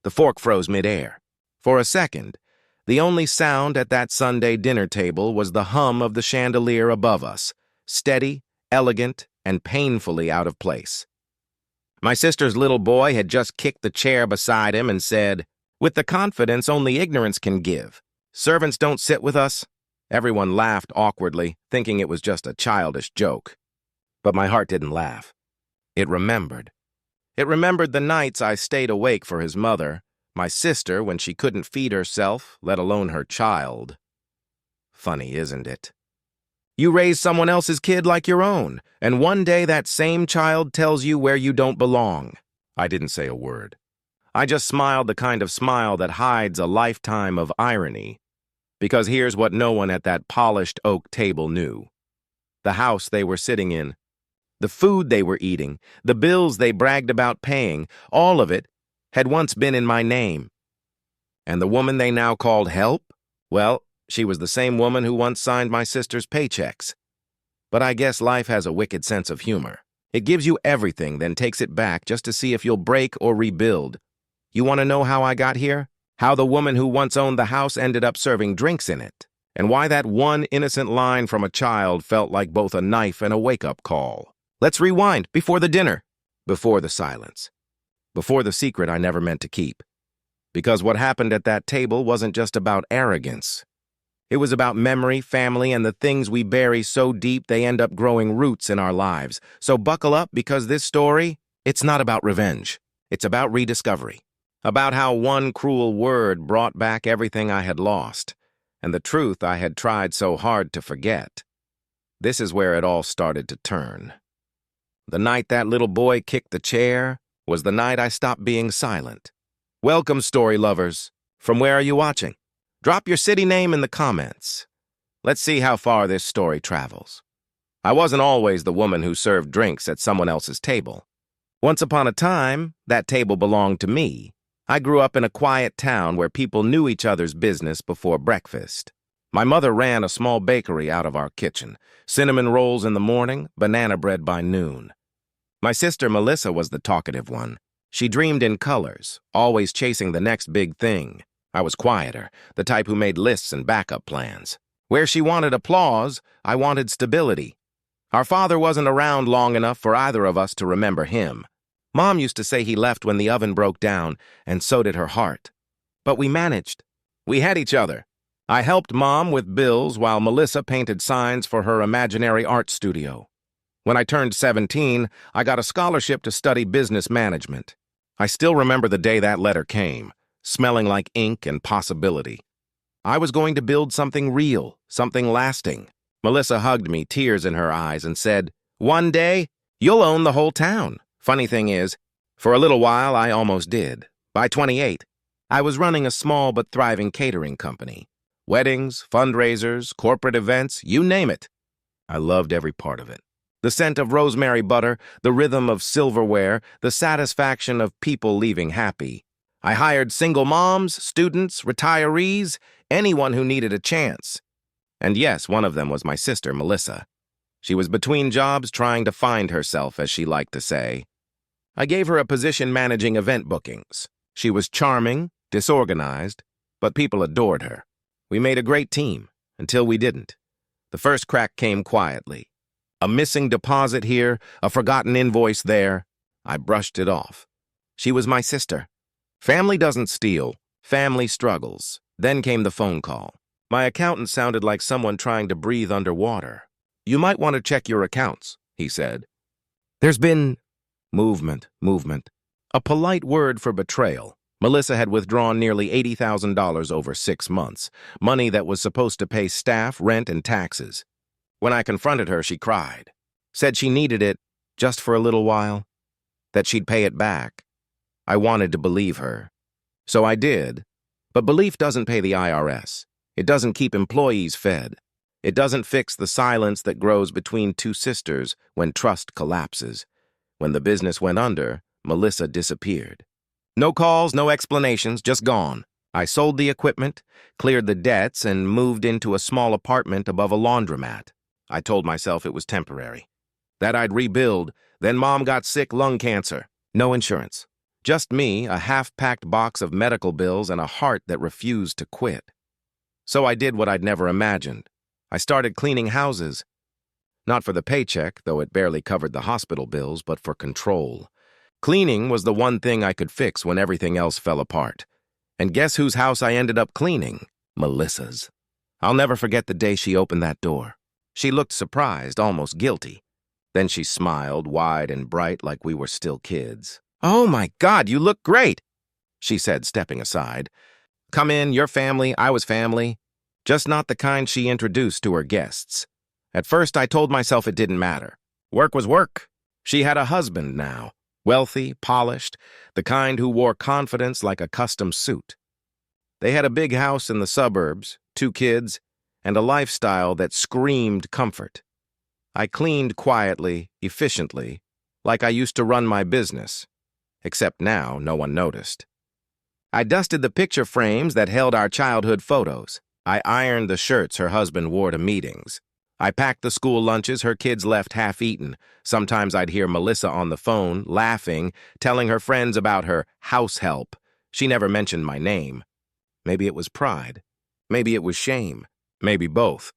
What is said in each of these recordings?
The fork froze midair. For a second, the only sound at that Sunday dinner table was the hum of the chandelier above us, steady, elegant, and painfully out of place. My sister's little boy had just kicked the chair beside him and said, with the confidence only ignorance can give, "Servants don't sit with us." Everyone laughed awkwardly, thinking it was just a childish joke. But my heart didn't laugh. It remembered. It remembered the nights I stayed awake for his mother, my sister when she couldn't feed herself, let alone her child. Funny, isn't it? You raise someone else's kid like your own, and one day that same child tells you where you don't belong. I didn't say a word. I just smiled the kind of smile that hides a lifetime of irony. Because here's what no one at that polished oak table knew. The house they were sitting in, the food they were eating, the bills they bragged about paying, all of it had once been in my name. And the woman they now called help? Well, she was the same woman who once signed my sister's paychecks. But I guess life has a wicked sense of humor. It gives you everything, then takes it back just to see if you'll break or rebuild. You want to know how I got here? How the woman who once owned the house ended up serving drinks in it? And why that one innocent line from a child felt like both a knife and a wake-up call? Let's rewind, before the dinner, before the silence, before the secret I never meant to keep. Because what happened at that table wasn't just about arrogance. It was about memory, family, and the things we bury so deep they end up growing roots in our lives. So buckle up, because this story, it's not about revenge. It's about rediscovery. About how one cruel word brought back everything I had lost, and the truth I had tried so hard to forget. This is where it all started to turn. The night that little boy kicked the chair was the night I stopped being silent. Welcome, story lovers. From where are you watching? Drop your city name in the comments. Let's see how far this story travels. I wasn't always the woman who served drinks at someone else's table. Once upon a time, that table belonged to me. I grew up in a quiet town where people knew each other's business before breakfast. My mother ran a small bakery out of our kitchen. Cinnamon rolls in the morning, banana bread by noon. My sister Melissa was the talkative one. She dreamed in colors, always chasing the next big thing. I was quieter, the type who made lists and backup plans. Where she wanted applause, I wanted stability. Our father wasn't around long enough for either of us to remember him. Mom used to say he left when the oven broke down, and so did her heart. But we managed. We had each other. I helped Mom with bills while Melissa painted signs for her imaginary art studio. When I turned 17, I got a scholarship to study business management. I still remember the day that letter came, smelling like ink and possibility. I was going to build something real, something lasting. Melissa hugged me, tears in her eyes, and said, "One day, you'll own the whole town." Funny thing is, for a little while I almost did. By 28, I was running a small but thriving catering company. Weddings, fundraisers, corporate events, you name it. I loved every part of it. The scent of rosemary butter, the rhythm of silverware, the satisfaction of people leaving happy. I hired single moms, students, retirees, anyone who needed a chance. And yes, one of them was my sister, Melissa. She was between jobs trying to find herself, as she liked to say. I gave her a position managing event bookings. She was charming, disorganized, but people adored her. We made a great team, until we didn't. The first crack came quietly. A missing deposit here, a forgotten invoice there. I brushed it off. She was my sister. Family doesn't steal, family struggles. Then came the phone call. My accountant sounded like someone trying to breathe underwater. "You might want to check your accounts," he said. There's been movement. A polite word for betrayal. Melissa had withdrawn nearly $80,000 over 6 months, money that was supposed to pay staff, rent, and taxes. When I confronted her, she cried. Said she needed it just for a little while, that she'd pay it back. I wanted to believe her. So I did. But belief doesn't pay the IRS. It doesn't keep employees fed. It doesn't fix the silence that grows between two sisters when trust collapses. When the business went under, Melissa disappeared. No calls, no explanations, just gone. I sold the equipment, cleared the debts, and moved into a small apartment above a laundromat. I told myself it was temporary. That I'd rebuild. Then Mom got sick, lung cancer. No insurance. Just me, a half-packed box of medical bills, and a heart that refused to quit. So I did what I'd never imagined. I started cleaning houses. Not for the paycheck, though it barely covered the hospital bills, but for control. Cleaning was the one thing I could fix when everything else fell apart. And guess whose house I ended up cleaning? Melissa's. I'll never forget the day she opened that door. She looked surprised, almost guilty. Then she smiled, wide and bright, like we were still kids. "Oh my God, you look great," she said, stepping aside. "Come in, you're family, I was family." Just not the kind she introduced to her guests. At first, I told myself it didn't matter. Work was work. She had a husband now, wealthy, polished, the kind who wore confidence like a custom suit. They had a big house in the suburbs, 2 kids, and a lifestyle that screamed comfort. I cleaned quietly, efficiently, like I used to run my business. Except now, no one noticed. I dusted the picture frames that held our childhood photos. I ironed the shirts her husband wore to meetings. I packed the school lunches her kids left half-eaten. Sometimes I'd hear Melissa on the phone, laughing, telling her friends about her house help. She never mentioned my name. Maybe it was pride. Maybe it was shame. Maybe both.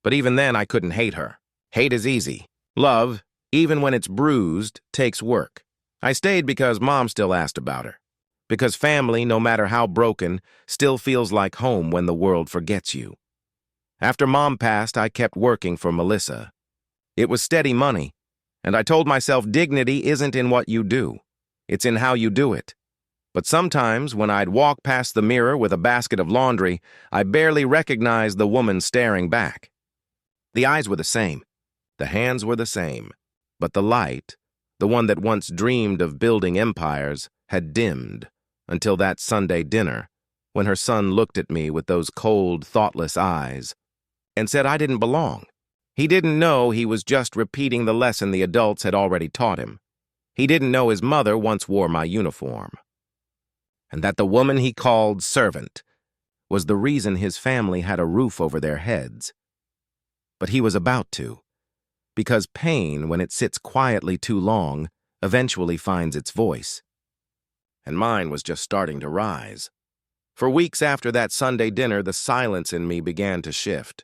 But even then, I couldn't hate her. Hate is easy. Love, even when it's bruised, takes work. I stayed because Mom still asked about her. Because family, no matter how broken, still feels like home when the world forgets you. After Mom passed, I kept working for Melissa. It was steady money, and I told myself dignity isn't in what you do. It's in how you do it. But sometimes, when I'd walk past the mirror with a basket of laundry, I barely recognized the woman staring back. The eyes were the same. The hands were the same. But the light, the one that once dreamed of building empires, had dimmed until that Sunday dinner, when her son looked at me with those cold, thoughtless eyes and said I didn't belong. He didn't know he was just repeating the lesson the adults had already taught him. He didn't know his mother once wore my uniform. And that the woman he called servant was the reason his family had a roof over their heads. But he was about to, because pain, when it sits quietly too long, eventually finds its voice. And mine was just starting to rise. For weeks after that Sunday dinner, the silence in me began to shift.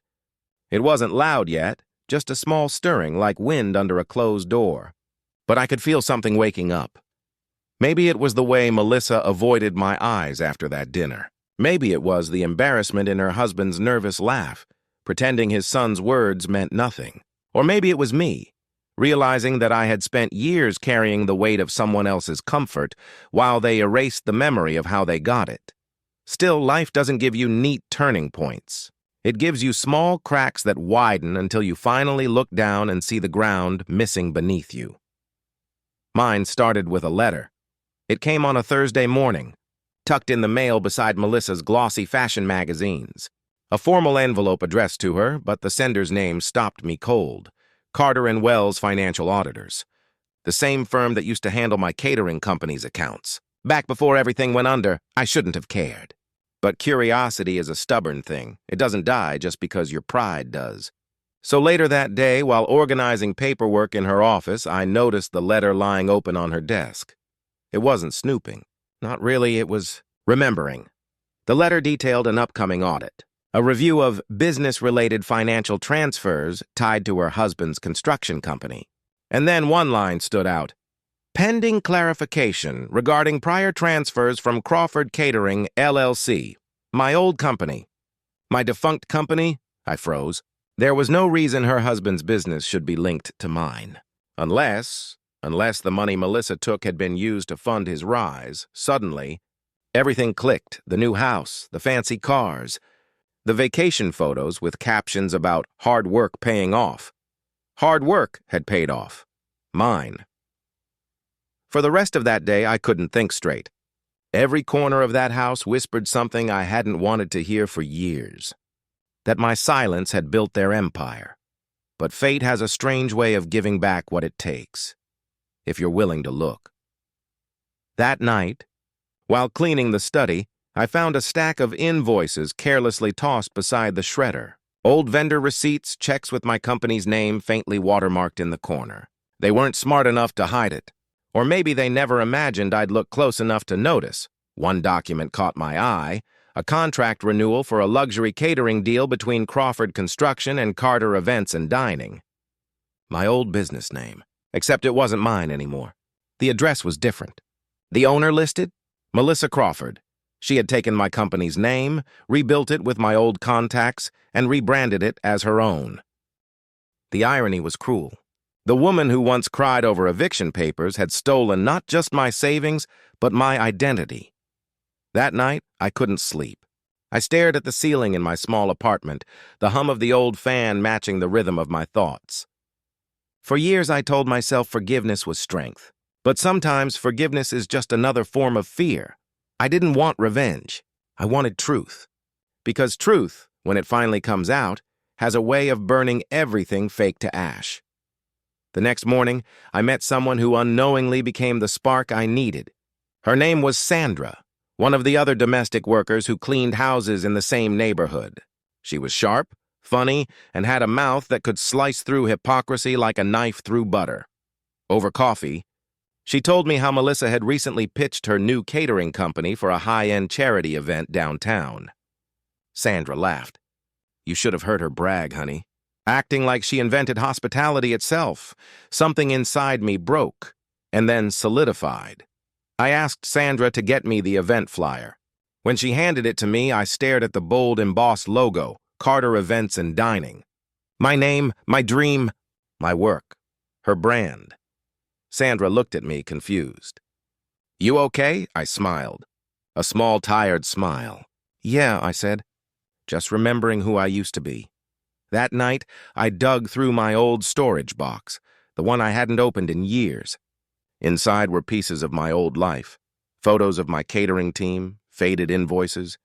It wasn't loud yet, just a small stirring like wind under a closed door. But I could feel something waking up. Maybe it was the way Melissa avoided my eyes after that dinner. Maybe it was the embarrassment in her husband's nervous laugh, pretending his son's words meant nothing. Or maybe it was me, realizing that I had spent years carrying the weight of someone else's comfort while they erased the memory of how they got it. Still, life doesn't give you neat turning points. It gives you small cracks that widen until you finally look down and see the ground missing beneath you. Mine started with a letter. It came on a Thursday morning, tucked in the mail beside Melissa's glossy fashion magazines. A formal envelope addressed to her, but the sender's name stopped me cold. Carter & Wells Financial Auditors. The same firm that used to handle my catering company's accounts. Back before everything went under, I shouldn't have cared. But curiosity is a stubborn thing. It doesn't die just because your pride does. So later that day, while organizing paperwork in her office, I noticed the letter lying open on her desk. It wasn't snooping. Not really, it was remembering. The letter detailed an upcoming audit. A review of business-related financial transfers tied to her husband's construction company. And then one line stood out. Pending clarification regarding prior transfers from Crawford Catering, LLC. My old company. My defunct company? I froze. There was no reason her husband's business should be linked to mine. Unless the money Melissa took had been used to fund his rise, suddenly, everything clicked. The new house, the fancy cars, the vacation photos with captions about hard work paying off. Hard work had paid off. Mine. For the rest of that day, I couldn't think straight. Every corner of that house whispered something I hadn't wanted to hear for years. That my silence had built their empire. But fate has a strange way of giving back what it takes, if you're willing to look. That night, while cleaning the study, I found a stack of invoices carelessly tossed beside the shredder. Old vendor receipts, checks with my company's name faintly watermarked in the corner. They weren't smart enough to hide it. Or maybe they never imagined I'd look close enough to notice. One document caught my eye, a contract renewal for a luxury catering deal between Crawford Construction and Carter Events and Dining. My old business name, except it wasn't mine anymore. The address was different. The owner listed? Melissa Crawford. She had taken my company's name, rebuilt it with my old contacts, and rebranded it as her own. The irony was cruel. The woman who once cried over eviction papers had stolen not just my savings, but my identity. That night, I couldn't sleep. I stared at the ceiling in my small apartment, the hum of the old fan matching the rhythm of my thoughts. For years, I told myself forgiveness was strength. But sometimes forgiveness is just another form of fear. I didn't want revenge. I wanted truth. Because truth, when it finally comes out, has a way of burning everything fake to ash. The next morning, I met someone who unknowingly became the spark I needed. Her name was Sandra, one of the other domestic workers who cleaned houses in the same neighborhood. She was sharp, funny, and had a mouth that could slice through hypocrisy like a knife through butter. Over coffee, she told me how Melissa had recently pitched her new catering company for a high-end charity event downtown. Sandra laughed. You should have heard her brag, honey. Acting like she invented hospitality itself. Something inside me broke, and then solidified. I asked Sandra to get me the event flyer. When she handed it to me, I stared at the bold embossed logo, Carter Events and Dining. My name, my dream, my work, her brand. Sandra looked at me, confused. You okay? I smiled. A small, tired smile. Yeah, I said. Just remembering who I used to be. That night, I dug through my old storage box, the one I hadn't opened in years. Inside were pieces of my old life, photos of my catering team, faded invoices,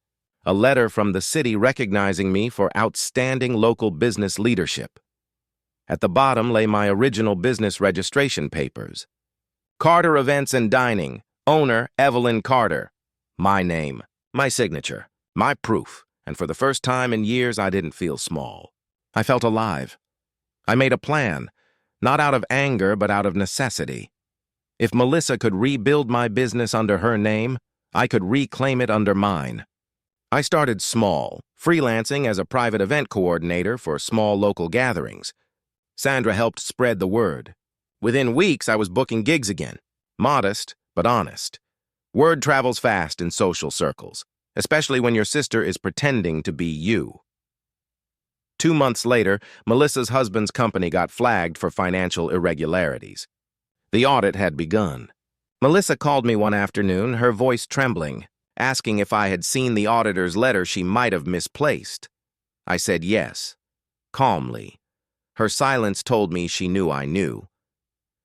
a letter from the city recognizing me for outstanding local business leadership. At the bottom lay my original business registration papers. Carter Events and Dining, owner Evelyn Carter. My name, my signature, my proof, and for the first time in years I didn't feel small. I felt alive. I made a plan, not out of anger but out of necessity. If Melissa could rebuild my business under her name, I could reclaim it under mine. I started small, freelancing as a private event coordinator for small local gatherings. Sandra helped spread the word. Within weeks, I was booking gigs again. Modest, but honest. Word travels fast in social circles, especially when your sister is pretending to be you. 2 months later, Melissa's husband's company got flagged for financial irregularities. The audit had begun. Melissa called me one afternoon, her voice trembling, asking if I had seen the auditor's letter she might have misplaced. I said yes, calmly. Her silence told me she knew I knew.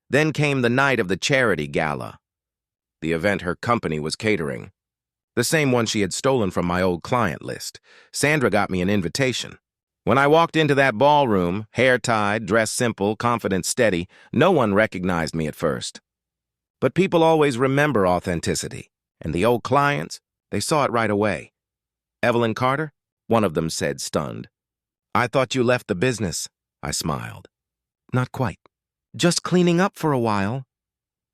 Then came the night of the charity gala, the event her company was catering. The same one she had stolen from my old client list. Sandra got me an invitation. When I walked into that ballroom, hair tied, dressed simple, confidence steady, no one recognized me at first. But people always remember authenticity, and the old clients, they saw it right away. Evelyn Carter? One of them said, stunned. I thought you left the business. I smiled. Not quite. Just cleaning up for a while.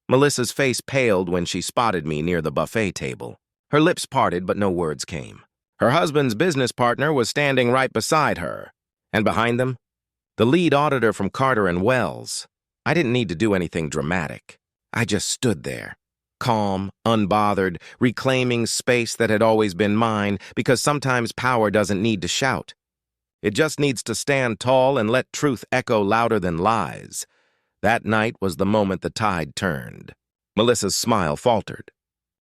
Melissa's face paled when she spotted me near the buffet table. Her lips parted, but no words came. Her husband's business partner was standing right beside her. And behind them, the lead auditor from Carter and Wells. I didn't need to do anything dramatic. I just stood there, calm, unbothered, reclaiming space that had always been mine, because sometimes power doesn't need to shout. It just needs to stand tall and let truth echo louder than lies. That night was the moment the tide turned. Melissa's smile faltered.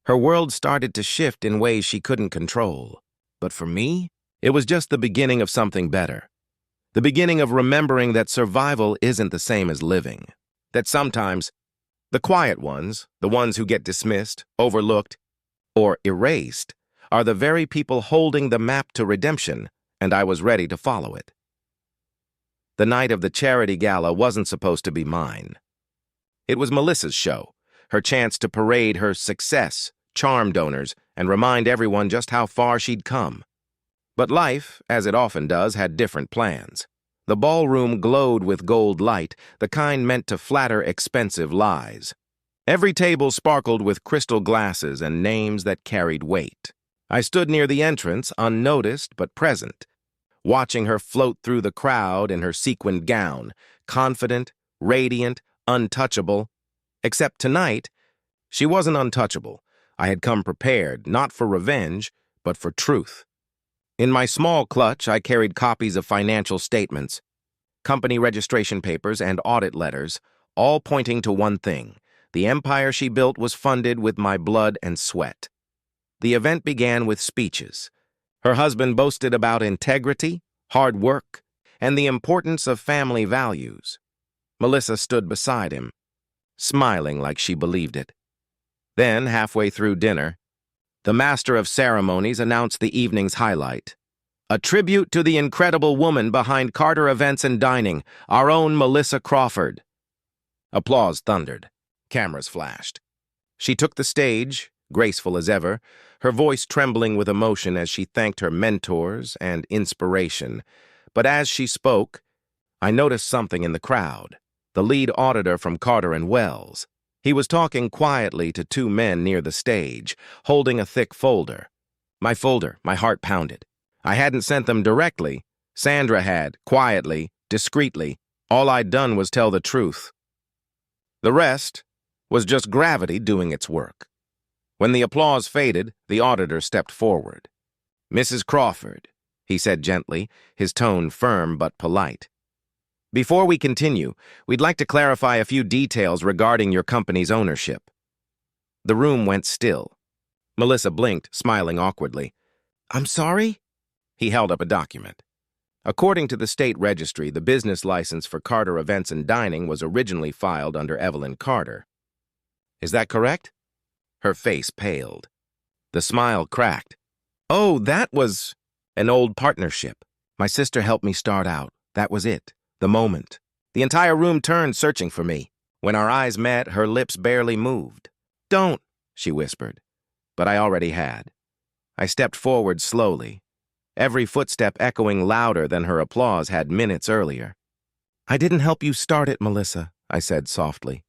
Her world started to shift in ways she couldn't control. But for me, it was just the beginning of something better. The beginning of remembering that survival isn't the same as living. That sometimes, the quiet ones, the ones who get dismissed, overlooked, or erased, are the very people holding the map to redemption, and I was ready to follow it. The night of the charity gala wasn't supposed to be mine. It was Melissa's show, her chance to parade her success, charm donors, and remind everyone just how far she'd come. But life, as it often does, had different plans. The ballroom glowed with gold light, the kind meant to flatter expensive lies. Every table sparkled with crystal glasses and names that carried weight. I stood near the entrance, unnoticed but present, watching her float through the crowd in her sequined gown, confident, radiant, untouchable. Except tonight, she wasn't untouchable. I had come prepared, not for revenge, but for truth. In my small clutch, I carried copies of financial statements, company registration papers, and audit letters, all pointing to one thing. The empire she built was funded with my blood and sweat. The event began with speeches. Her husband boasted about integrity, hard work, and the importance of family values. Melissa stood beside him, smiling like she believed it. Then, halfway through dinner, the master of ceremonies announced the evening's highlight. A tribute to the incredible woman behind Carter Events and Dining, our own Melissa Crawford. Applause thundered. Cameras flashed. She took the stage, graceful as ever, her voice trembling with emotion as she thanked her mentors and inspiration. But as she spoke, I noticed something in the crowd. The lead auditor from Carter & Wells. He was talking quietly to two men near the stage, holding a thick folder. My heart pounded. I hadn't sent them directly. Sandra had, quietly, discreetly. All I'd done was tell the truth. The rest was just gravity doing its work. When the applause faded, the auditor stepped forward. "Mrs. Crawford," he said gently, his tone firm but polite. "Before we continue, we'd like to clarify a few details regarding your company's ownership." The room went still. Melissa blinked, smiling awkwardly. "I'm sorry?" He held up a document. According to the state registry, the business license for Carter Events and Dining was originally filed under Evelyn Carter. "Is that correct?" Her face paled. The smile cracked. "Oh, that was an old partnership. My sister helped me start out. That was it. The moment. The entire room turned, searching for me. When our eyes met, her lips barely moved. "Don't," she whispered. But I already had. I stepped forward slowly, every footstep echoing louder than her applause had minutes earlier. "I didn't help you start it, Melissa," I said softly.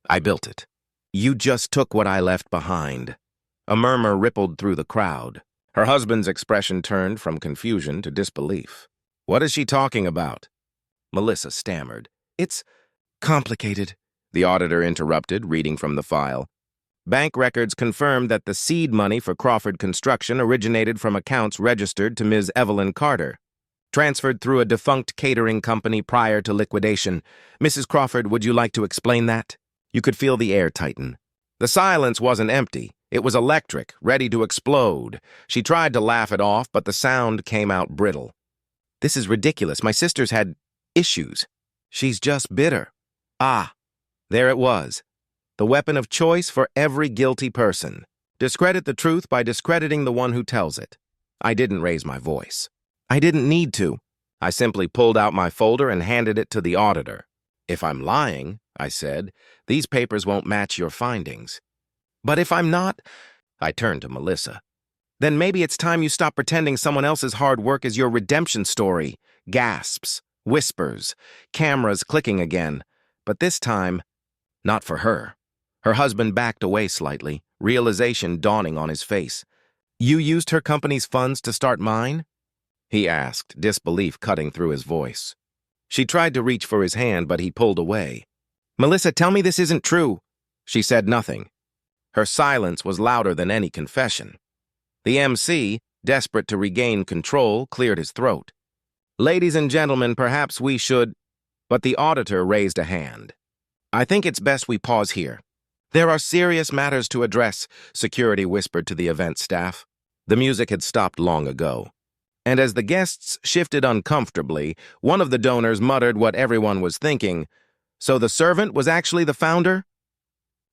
"I built it. You just took what I left behind." A murmur rippled through the crowd. Her husband's expression turned from confusion to disbelief. "What is she talking about?" Melissa stammered. "It's complicated," the auditor interrupted, reading from the file. "Bank records confirmed that the seed money for Crawford Construction originated from accounts registered to Ms. Evelyn Carter, transferred through a defunct catering company prior to liquidation. Mrs. Crawford, would you like to explain that?" You could feel the air tighten. The silence wasn't empty. It was electric, ready to explode. She tried to laugh it off, but the sound came out brittle. "This is ridiculous. My sister's had issues. She's just bitter." Ah, there it was. The weapon of choice for every guilty person. Discredit the truth by discrediting the one who tells it. I didn't raise my voice. I didn't need to. I simply pulled out my folder and handed it to the auditor. "If I'm lying," I said, "these papers won't match your findings." "But if I'm not," I turned to Melissa, "then maybe it's time you stop pretending someone else's hard work is your redemption story." Gasps. Whispers, cameras clicking again, but this time, not for her. Her husband backed away slightly, realization dawning on his face. "You used her company's funds to start mine?" he asked, disbelief cutting through his voice. She tried to reach for his hand, but he pulled away. "Melissa, tell me this isn't true." She said nothing. Her silence was louder than any confession. The MC, desperate to regain control, cleared his throat. "Ladies and gentlemen, perhaps we should—" But the auditor raised a hand. "I think it's best we pause here. There are serious matters to address," security whispered to the event staff. The music had stopped long ago. And as the guests shifted uncomfortably, one of the donors muttered what everyone was thinking. "So the servant was actually the founder?"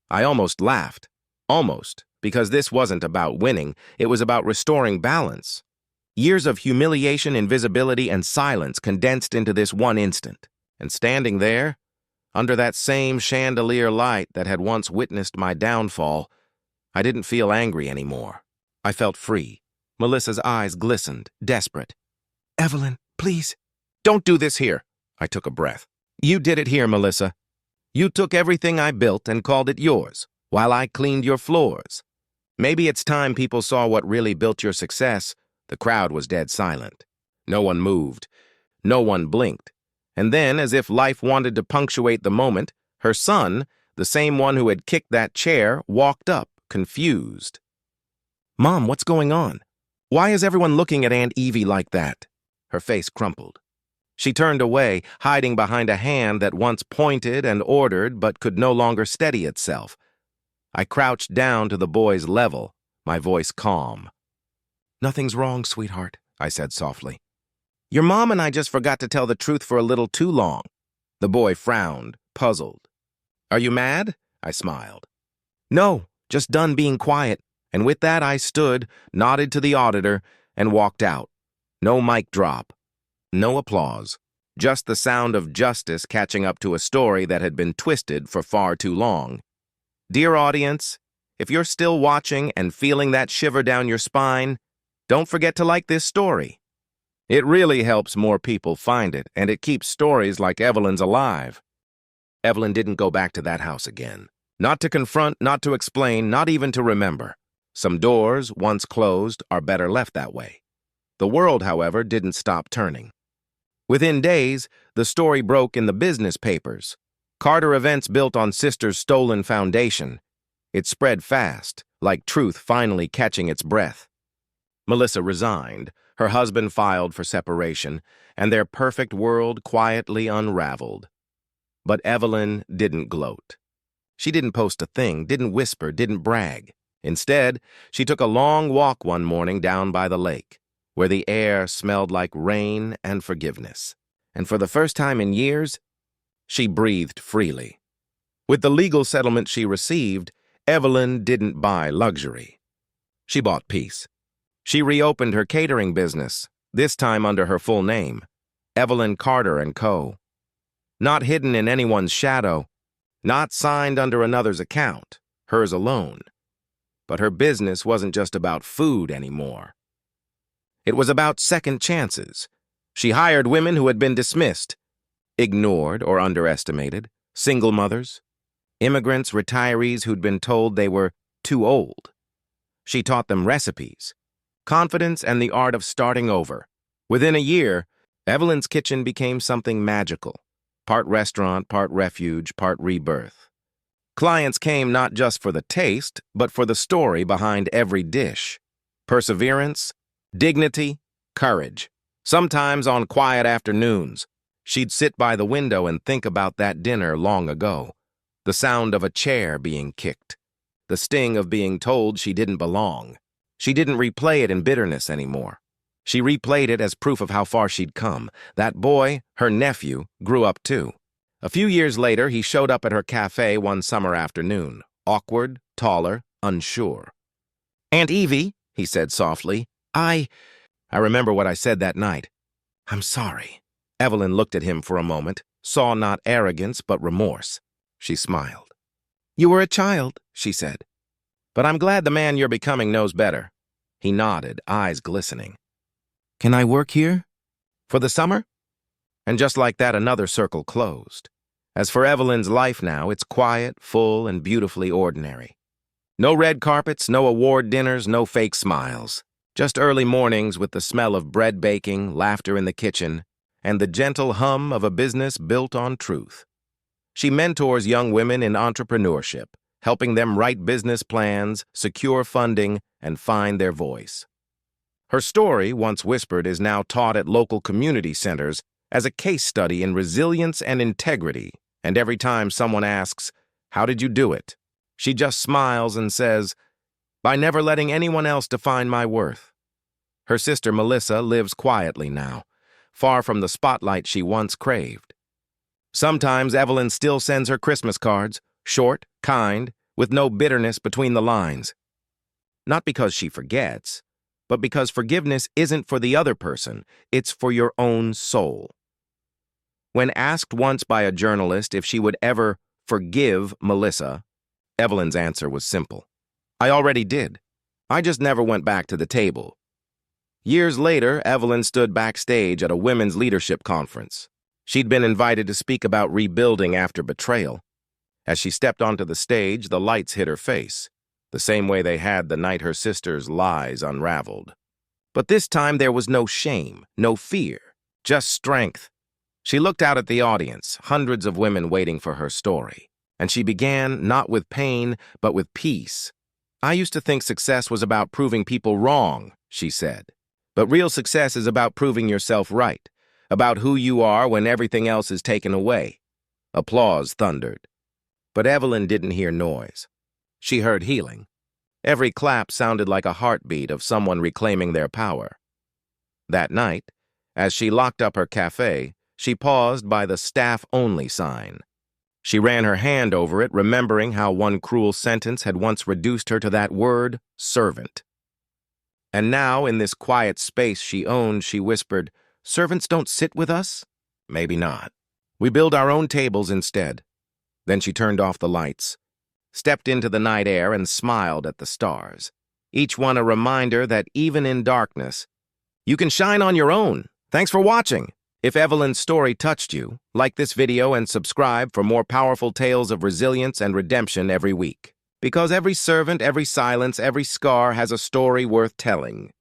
I almost laughed. Almost, because this wasn't about winning, it was about restoring balance. Years of humiliation, invisibility, and silence condensed into this one instant. And standing there, under that same chandelier light that had once witnessed my downfall, I didn't feel angry anymore. I felt free. Melissa's eyes glistened, desperate. "Evelyn, please, don't do this here." I took a breath. "You did it here, Melissa." You took everything I built and called it yours, while I cleaned your floors. Maybe it's time people saw what really built your success. The crowd was dead silent. No one moved. No one blinked. And then, as if life wanted to punctuate the moment, her son, the same one who had kicked that chair, walked up, confused. "Mom, what's going on? Why is everyone looking at Aunt Evie like that?" Her face crumpled. She turned away, hiding behind a hand that once pointed and ordered but could no longer steady itself. I crouched down to the boy's level, my voice calm. "Nothing's wrong, sweetheart," I said softly. "Your mom and I just forgot to tell the truth for a little too long." The boy frowned, puzzled. "Are you mad?" I smiled. "No, just done being quiet." And with that I stood, nodded to the auditor, and walked out. No mic drop. No applause. Just the sound of justice catching up to a story that had been twisted for far too long. Dear audience, if you're still watching and feeling that shiver down your spine, don't forget to like this story. It really helps more people find it, and it keeps stories like Evelyn's alive. Evelyn didn't go back to that house again. Not to confront, not to explain, not even to remember. Some doors, once closed, are better left that way. The world, however, didn't stop turning. Within days, the story broke in the business papers. Carter Events built on sister's stolen foundation. It spread fast, like truth finally catching its breath. Melissa resigned, her husband filed for separation, and their perfect world quietly unraveled. But Evelyn didn't gloat. She didn't post a thing, didn't whisper, didn't brag. Instead, she took a long walk one morning down by the lake, where the air smelled like rain and forgiveness. And for the first time in years, she breathed freely. With the legal settlement she received, Evelyn didn't buy luxury. She bought peace. She reopened her catering business, this time under her full name, Evelyn Carter & Co. Not hidden in anyone's shadow, not signed under another's account, hers alone. But her business wasn't just about food anymore. It was about second chances. She hired women who had been dismissed, ignored or underestimated, single mothers, immigrants, retirees who'd been told they were too old. She taught them recipes, confidence, and the art of starting over. Within a year, Evelyn's kitchen became something magical, part restaurant, part refuge, part rebirth. Clients came not just for the taste, but for the story behind every dish. Perseverance, dignity, courage. Sometimes on quiet afternoons, she'd sit by the window and think about that dinner long ago. The sound of a chair being kicked. The sting of being told she didn't belong. She didn't replay it in bitterness anymore. She replayed it as proof of how far she'd come. That boy, her nephew, grew up too. A few years later, he showed up at her cafe one summer afternoon, awkward, taller, unsure. "Aunt Evie," he said softly, I remember what I said that night. "I'm sorry." Evelyn looked at him for a moment, saw not arrogance but remorse. She smiled. "You were a child," she said. "But I'm glad the man you're becoming knows better." He nodded, eyes glistening. "Can I work here? For the summer?" And just like that, another circle closed. As for Evelyn's life now, it's quiet, full, and beautifully ordinary. No red carpets, no award dinners, no fake smiles. Just early mornings with the smell of bread baking, laughter in the kitchen, and the gentle hum of a business built on truth. She mentors young women in entrepreneurship, helping them write business plans, secure funding, and find their voice. Her story, once whispered, is now taught at local community centers as a case study in resilience and integrity, and every time someone asks, "How did you do it?" she just smiles and says, "By never letting anyone else define my worth." Her sister Melissa lives quietly now, far from the spotlight she once craved. Sometimes Evelyn still sends her Christmas cards, short, kind, with no bitterness between the lines. Not because she forgets, but because forgiveness isn't for the other person, it's for your own soul. When asked once by a journalist if she would ever forgive Melissa, Evelyn's answer was simple. "I already did. I just never went back to the table." Years later, Evelyn stood backstage at a women's leadership conference. She'd been invited to speak about rebuilding after betrayal. As she stepped onto the stage, the lights hit her face, the same way they had the night her sister's lies unraveled. But this time there was no shame, no fear, just strength. She looked out at the audience, hundreds of women waiting for her story, and she began not with pain, but with peace. "I used to think success was about proving people wrong," she said. "But real success is about proving yourself right, about who you are when everything else is taken away." Applause thundered. But Evelyn didn't hear noise. She heard healing. Every clap sounded like a heartbeat of someone reclaiming their power. That night, as she locked up her cafe, she paused by the staff-only sign. She ran her hand over it, remembering how one cruel sentence had once reduced her to that word, servant. And now, in this quiet space she owned, she whispered, "Servants don't sit with us?" "Maybe not. We build our own tables instead." Then she turned off the lights, stepped into the night air, and smiled at the stars, each one a reminder that even in darkness, you can shine on your own. Thanks for watching. If Evelyn's story touched you, like this video and subscribe for more powerful tales of resilience and redemption every week. Because every servant, every silence, every scar has a story worth telling.